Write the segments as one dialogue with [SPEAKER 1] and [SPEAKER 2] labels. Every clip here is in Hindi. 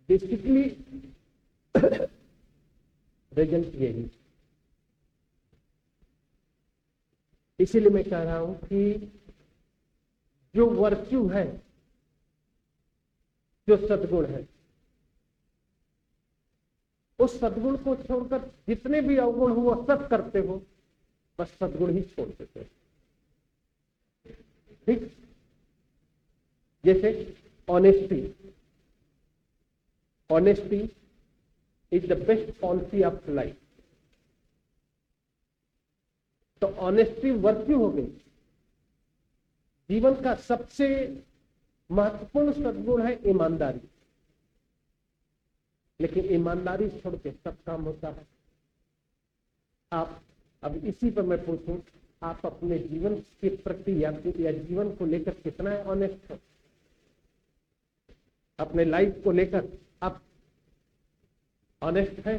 [SPEAKER 1] बेसिकली रिजल्ट यही। इसीलिए मैं कह रहा हूं कि जो वर्च्यू है, जो सद्गुण है, उस सद्गुण को छोड़कर जितने भी अवगुण हो वो सब करते हो, बस सद्गुण ही छोड़ देते हो। ठीक, जैसे honesty. Honesty is the best policy of life. तो ऑनेस्टी वर्च्यू हो गई, जीवन का सबसे महत्वपूर्ण सद्गुण है ईमानदारी। लेकिन ईमानदारी छोड़ के सब काम होता है। आप अब इसी पर मैं पूछूं, आप अपने जीवन के प्रति या जीवन को लेकर कितना ऑनेस्ट हो? अपने लाइफ को लेकर आप ऑनेस्ट है?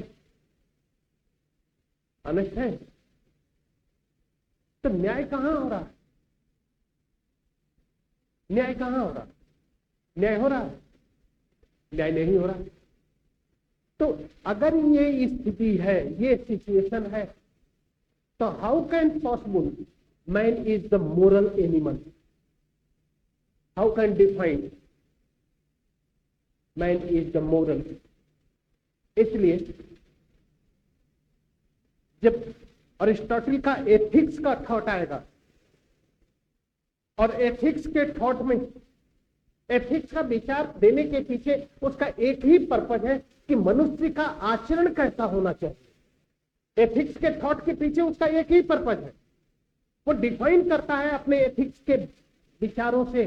[SPEAKER 1] ऑनेस्ट है? तो न्याय कहां हो रहा है? न्याय कहां हो रहा है? न्याय हो रहा है? न्याय नहीं हो रहा। तो अगर ये स्थिति है, ये सिचुएशन है, तो how can possible man is the moral animal? How can define man is the moral? इसलिए जब अरिस्टोटल का एथिक्स का थॉट आएगा, और एथिक्स के थॉट में, एथिक्स का विचार देने के पीछे उसका एक ही पर्पज है कि मनुष्य का आचरण कैसा होना चाहिए। एथिक्स के थॉट के पीछे उसका एक ही पर्पज है, वो डिफाइन करता है अपने एथिक्स के विचारों से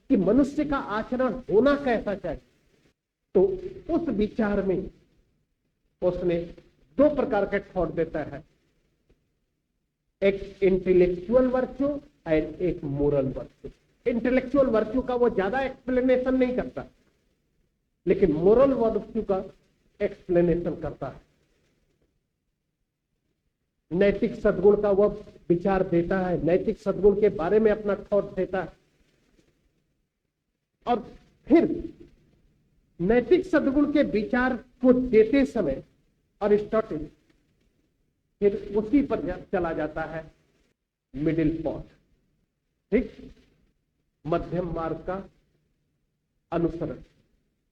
[SPEAKER 1] कि मनुष्य का आचरण होना कैसा चाहिए। तो उस विचार में उसने दो प्रकार के थॉट देता है, एक इंटेलेक्चुअल वर्च्यू एंड एक मोरल वर्च्यू। इंटेलेक्चुअल वर्च्यू का वो ज्यादा एक्सप्लेनेशन नहीं करता, लेकिन मोरल वर्च्यू का एक्सप्लेनेशन करता है। नैतिक सद्गुण का वह विचार देता है, नैतिक सद्गुण के बारे में अपना थॉट देता है। और फिर नैतिक सद्गुण के विचार को देते समय अरिस्टोटल फिर उसी पर चला जाता है, मिडिल पॉइंट। ठीक, मध्यम मार्ग का अनुसरण।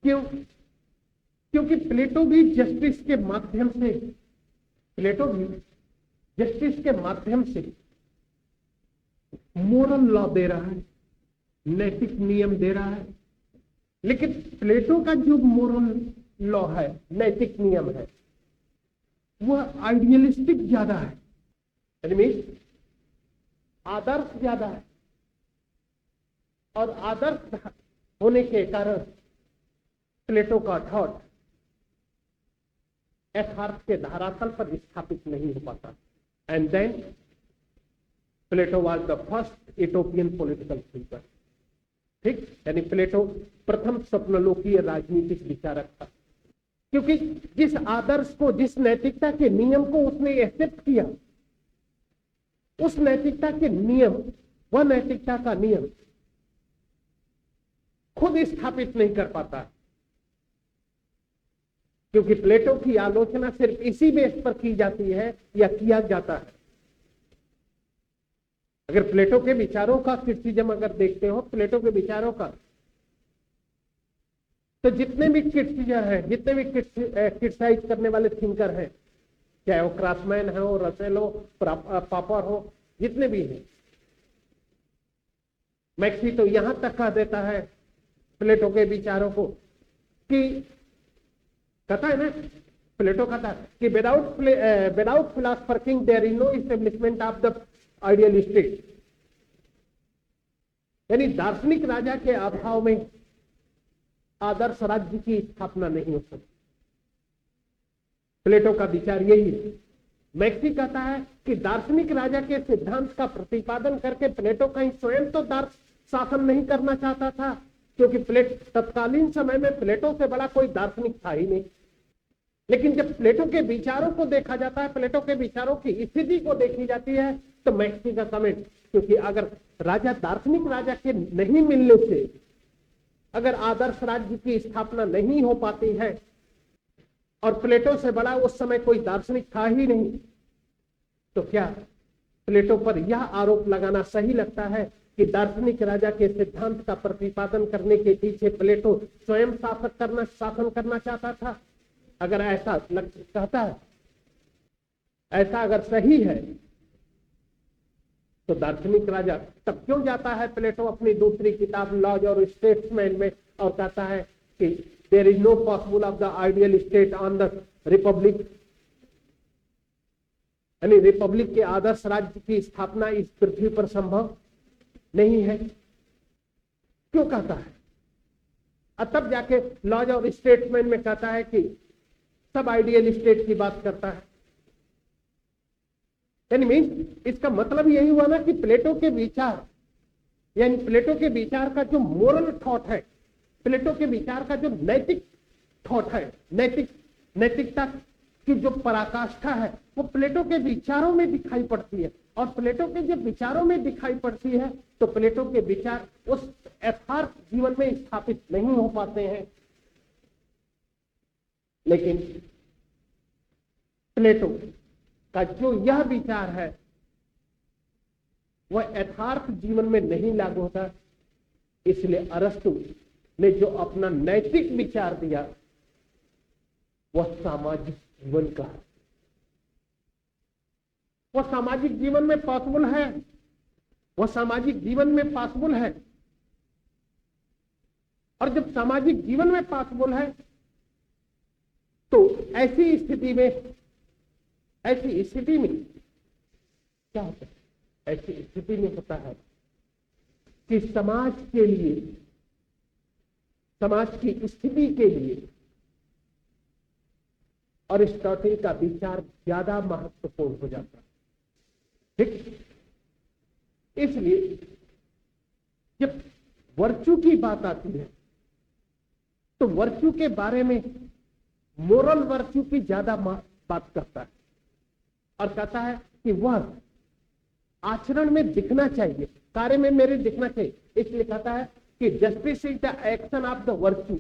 [SPEAKER 1] क्यों? क्योंकि प्लेटो भी जस्टिस के माध्यम से, प्लेटो भी जस्टिस के माध्यम से मोरल लॉ दे रहा है, नैतिक नियम दे रहा है। लेकिन प्लेटो का जो मोरल लॉ है, नैतिक नियम है, वह आइडियलिस्टिक ज्यादा है, आदर्श ज्यादा है। और आदर्श होने के कारण प्लेटो का थॉट यथार्थ के धरातल पर स्थापित नहीं हो पाता। And then Plato was the first utopian political thinker. ठीक, यानी प्लेटो प्रथम स्वप्नलोकीय राजनीतिक विचारक था, क्योंकि जिस आदर्श को, जिस नैतिकता के नियम को उसने एक्सेप्ट किया, उस नैतिकता के नियम, वह नैतिकता का नियम खुद स्थापित नहीं कर पाता, क्योंकि प्लेटो की आलोचना सिर्फ इसी बेस पर की जाती है या किया जाता है। अगर प्लेटो के विचारों का क्रिटिसिज्म अगर देखते हो, प्लेटो के विचारों का, तो जितने भी क्रिटिसिजर हैं, जितने भी क्रिटिसाइज करने वाले थिंकर हैं, चाहे वो क्रासमैन हो, रसेल हो, पापर हो, जितने भी हैं, मैक्सी तो यहां तक कह देता है प्लेटो के विचारों को कि, कहता है ना, प्लेटो कहता है कि without philosopher king there is no establishment of the ideal state. यानी दार्शनिक राजा के अभाव में आदर्श राज्य की स्थापना नहीं हो सकती। प्लेटो का विचार यही है। मैक्सी कहता है कि दार्शनिक राजा के सिद्धांत का प्रतिपादन करके प्लेटो कहीं स्वयं तो शासन नहीं करना चाहता था, क्योंकि तत्कालीन समय में प्लेटो से बड़ा कोई दार्शनिक था ही नहीं। लेकिन जब प्लेटो के विचारों को देखा जाता है, प्लेटो के विचारों की स्थिति को देखी जाती है, तो मैक्सी का कमेंट, क्योंकि अगर राजा दार्शनिक राजा के नहीं मिलने से अगर आदर्श राज्य की स्थापना नहीं हो पाती है, और प्लेटो से बड़ा उस समय कोई दार्शनिक था ही नहीं, तो क्या प्लेटो पर यह आरोप लगाना सही लगता है कि दार्शनिक राजा के सिद्धांत का प्रतिपादन करने के पीछे प्लेटो स्वयं शासन करना चाहता था? अगर ऐसा कहता है, ऐसा अगर सही है, तो दार्शनिक राजा तब क्यों जाता है प्लेटो अपनी दूसरी किताब लॉज और स्टेट्समैन में और कहता है कि there is no possible of the ideal state on the Republic, यानी रिपब्लिक के आदर्श राज्य की स्थापना इस पृथ्वी पर संभव नहीं है? क्यों कहता है? और तब जाके लॉज और स्टेट्समैन में कहता है कि सब आइडियल स्टेट की बात करता है। यानी मीन इसका मतलब यही हुआ ना कि प्लेटो के विचार, यानी प्लेटो के विचार का जो मोरल थॉट है, प्लेटो के विचार का जो नैतिक थॉट है, नैतिकता की जो पराकाष्ठा है, वो प्लेटो के विचारों में दिखाई पड़ती है। और प्लेटो के जब विचारों में दिखाई पड़ती है तो प्लेटो के विचार उस यथार्थ जीवन में स्थापित नहीं हो पाते हैं। लेकिन प्लेटो का जो यह विचार है वह यथार्थ जीवन में नहीं लागू होता, इसलिए अरस्तु ने जो अपना नैतिक विचार दिया वह सामाजिक जीवन का है। वह सामाजिक जीवन में पॉसिबल है, वह सामाजिक जीवन में पॉसिबल है। और जब सामाजिक जीवन में पॉसिबल है तो ऐसी स्थिति में क्या होता है? ऐसी स्थिति में होता है कि समाज के लिए, समाज की स्थिति के लिए अरिस्टोटल का विचार ज्यादा महत्वपूर्ण हो जाता है। ठीक, इसलिए जब वर्चू की बात आती है तो वर्चू के बारे में मोरल वर्चू की ज्यादा बात करता है और कहता है कि वह आचरण में दिखना चाहिए, कार्य में मेरे दिखना चाहिए। इसलिए कहता है कि justice is the action of the virtue,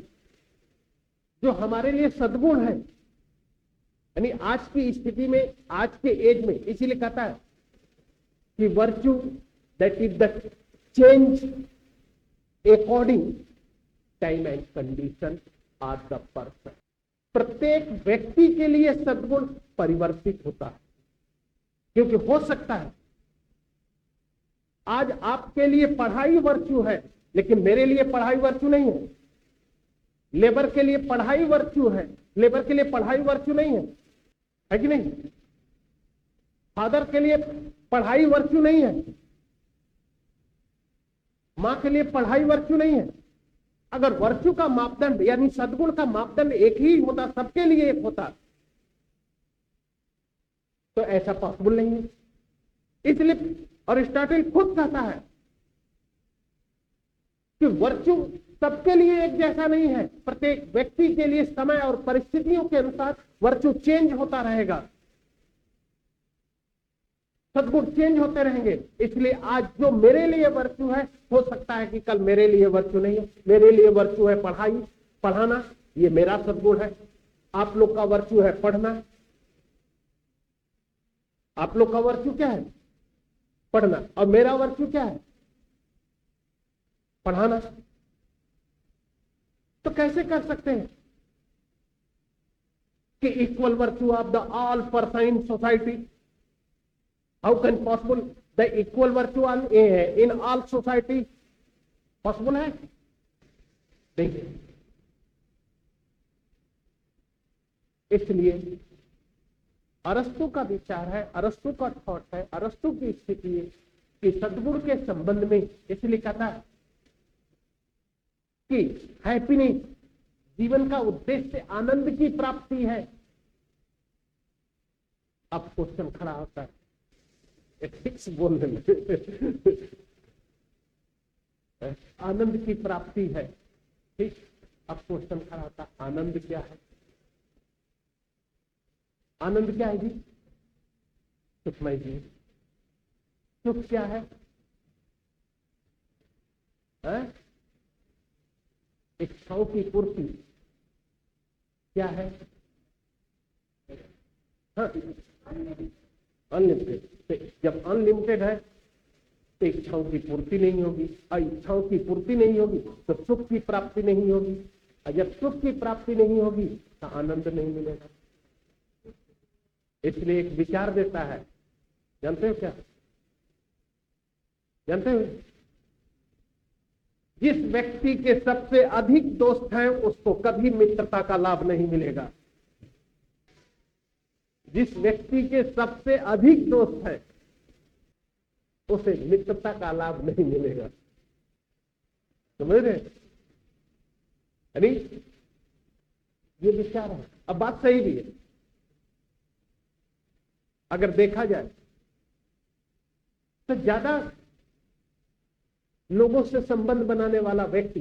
[SPEAKER 1] जो हमारे लिए सद्गुण है, यानी आज की स्थिति में, आज के एज में। इसीलिए कहता है कि virtue that is the change according time and condition of the person. प्रत्येक व्यक्ति के लिए सद्गुण परिवर्तित होता है, क्योंकि हो सकता है आज आपके लिए पढ़ाई वर्चू है लेकिन मेरे लिए पढ़ाई वर्चू नहीं है। लेबर के लिए पढ़ाई वर्चू है, लेबर के लिए पढ़ाई वर्चू नहीं है कि नहीं? फादर के लिए पढ़ाई वर्चू नहीं है, मां के लिए पढ़ाई वर्चू नहीं है। अगर वर्चू का मापदंड यानी सद्गुण का मापदंड एक ही होता, सबके लिए एक होता, तो ऐसा पॉसिबल नहीं है। इसलिए अरिस्टोटल खुद कहता है कि वर्चू सबके लिए एक जैसा नहीं है, प्रत्येक व्यक्ति के लिए समय और परिस्थितियों के अनुसार वर्चू चेंज होता रहेगा, सद्गुण चेंज होते रहेंगे। इसलिए आज जो मेरे लिए वर्चू है हो सकता है कि कल मेरे लिए वर्चू नहीं है। मेरे लिए वर्चू है पढ़ाना, ये मेरा सद्गुण है। आप लोग का वर्चू है पढ़ना, आप लोग का वर्चू क्या है? पढ़ना। और मेरा वर्चू क्या है? पढ़ाना। तो कैसे कर सकते हैं कि equal virtue of the all person in society? How can possible the equal virtue in all society? Possible है? देखिए, इसलिए अरस्तु का विचार है, अरस्तु का थॉट है, अरस्तु की स्थिति है कि सद्गुण के संबंध में इसलिए कहता है कि हैप्पीनेस, जीवन का उद्देश्य आनंद की प्राप्ति है। अब क्वेश्चन खड़ा होता है, एथिक्स बोलने में आनंद की प्राप्ति है, ठीक। अब क्वेश्चन खड़ा होता है, आनंद क्या है? आनंद क्या है जी? सुखमय जी, सुख क्या है? इच्छाओं की पूर्ति क्या है? हाँ, अनलिमिटेड। जब अनलिमिटेड है तो इच्छाओं की पूर्ति नहीं होगी, और इच्छाओं की पूर्ति नहीं होगी तो सुख की प्राप्ति नहीं होगी, और जब सुख की प्राप्ति नहीं होगी तो आनंद नहीं मिलेगा। इसलिए एक विचार देता है, जानते हो क्या? जानते हो, जिस व्यक्ति के सबसे अधिक दोस्त हैं उसको कभी मित्रता का लाभ नहीं मिलेगा। जिस व्यक्ति के सबसे अधिक दोस्त हैं उसे मित्रता का लाभ नहीं मिलेगा। समझ रहे? यानी ये विचार है। अब बात सही भी है। अगर देखा जाए तो ज्यादा लोगों से संबंध बनाने वाला व्यक्ति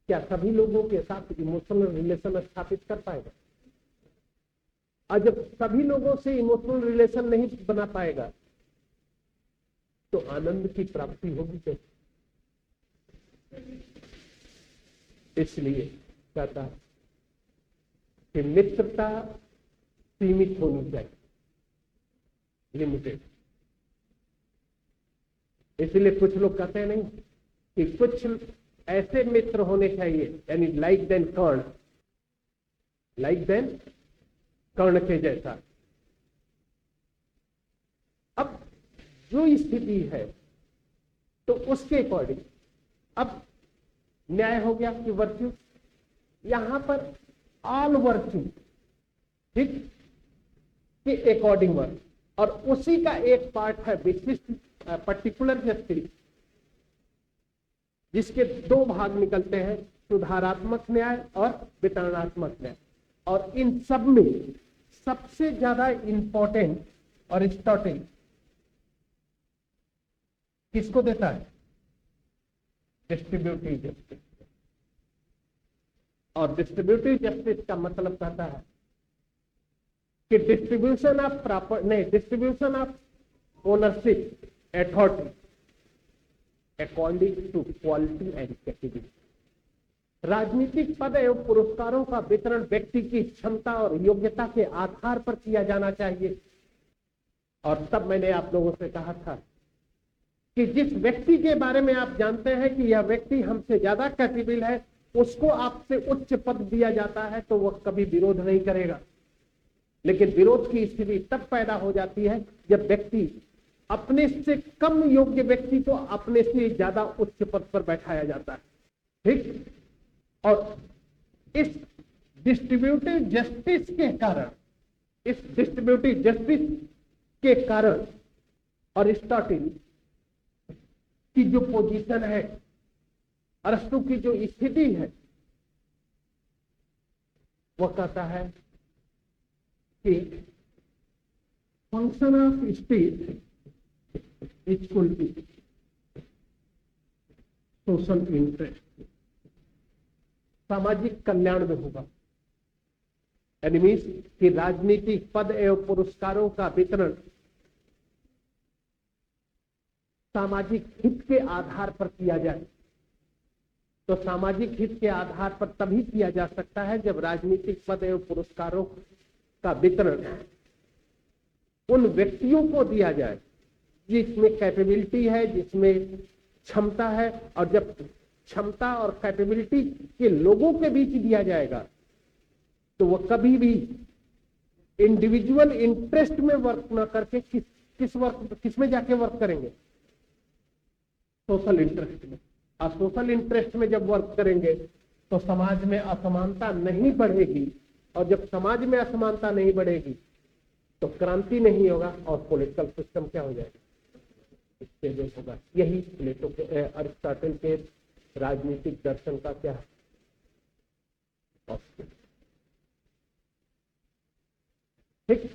[SPEAKER 1] क्या सभी लोगों के साथ इमोशनल रिलेशन स्थापित कर पाएगा? और जब सभी लोगों से इमोशनल रिलेशन नहीं बना पाएगा तो आनंद की प्राप्ति होगी कैसे? इसलिए कहता है कि मित्रता सीमित होनी चाहिए, लिमिटेड। इसलिए कुछ लोग कहते हैं नहीं कि कुछ ऐसे मित्र होने चाहिए, यानी लाइक देन कर्ण, लाइक देन कर्ण के जैसा। अब जो स्थिति है तो उसके अकॉर्डिंग अब न्याय हो गया कि वर्च्यू, यहां पर ऑल वर्च्यू, ठीक, के अकॉर्डिंग वर्क, और उसी का एक पार्ट है विशिष्ट पर्टिकुलर जस्टिस, जिसके दो भाग निकलते हैं, सुधारात्मक न्याय और वितरणात्मक न्याय। और इन सब में सबसे ज्यादा इंपॉर्टेंट अरिस्टोटल किसको देता है? Distributive justice. और डिस्ट्रीब्यूटिव जस्टिस का मतलब कहता है कि डिस्ट्रीब्यूशन ऑफ प्रॉपर, नहीं, distribution of ownership authority according to quality and capability. राजनीतिक पद एवं पुरस्कारों का वितरण व्यक्ति की क्षमता और योग्यता के आधार पर किया जाना चाहिए। और तब मैंने आप लोगों से कहा था कि जिस व्यक्ति के बारे में आप जानते हैं कि यह व्यक्ति हमसे ज्यादा कैपेबल है, उसको आपसे उच्च पद दिया जाता है तो वह कभी विरोध नहीं करेगा। लेकिन विरोध की स्थिति तब पैदा हो जाती है जब व्यक्ति अपने से कम योग्य व्यक्ति को अपने से ज्यादा उच्च पद पर बैठाया जाता है, ठीक। और इस डिस्ट्रीब्यूटिव जस्टिस के कारण, इस डिस्ट्रीब्यूटिव जस्टिस के कारण अरिस्टोटल की जो पोजीशन है, अरस्तु की जो स्थिति है, वह कहता है कि function of state equal to social interest, सामाजिक कल्याण में होगा। यानी मीन्स कि राजनीतिक पद एवं पुरस्कारों का वितरण सामाजिक हित के आधार पर किया जाए। तो सामाजिक हित के आधार पर तभी किया जा सकता है जब राजनीतिक पद एवं पुरस्कारों का वितरण उन व्यक्तियों को दिया जाए जिसमें कैपेबिलिटी है, जिसमें क्षमता है। और जब क्षमता और कैपेबिलिटी के लोगों के बीच दिया जाएगा तो वह कभी भी इंडिविजुअल इंटरेस्ट में वर्क न करके किस में जाके वर्क करेंगे? सोशल इंटरेस्ट में। और सोशल इंटरेस्ट में जब वर्क करेंगे तो समाज में असमानता नहीं बढ़ेगी, और जब समाज में असमानता नहीं बढ़ेगी तो क्रांति नहीं होगा और पॉलिटिकल सिस्टम क्या हो जाएगा? स्टेबल होगा। यही प्लेटो के, अरिस्टोटल के राजनीतिक दर्शन का क्या है? ठीक।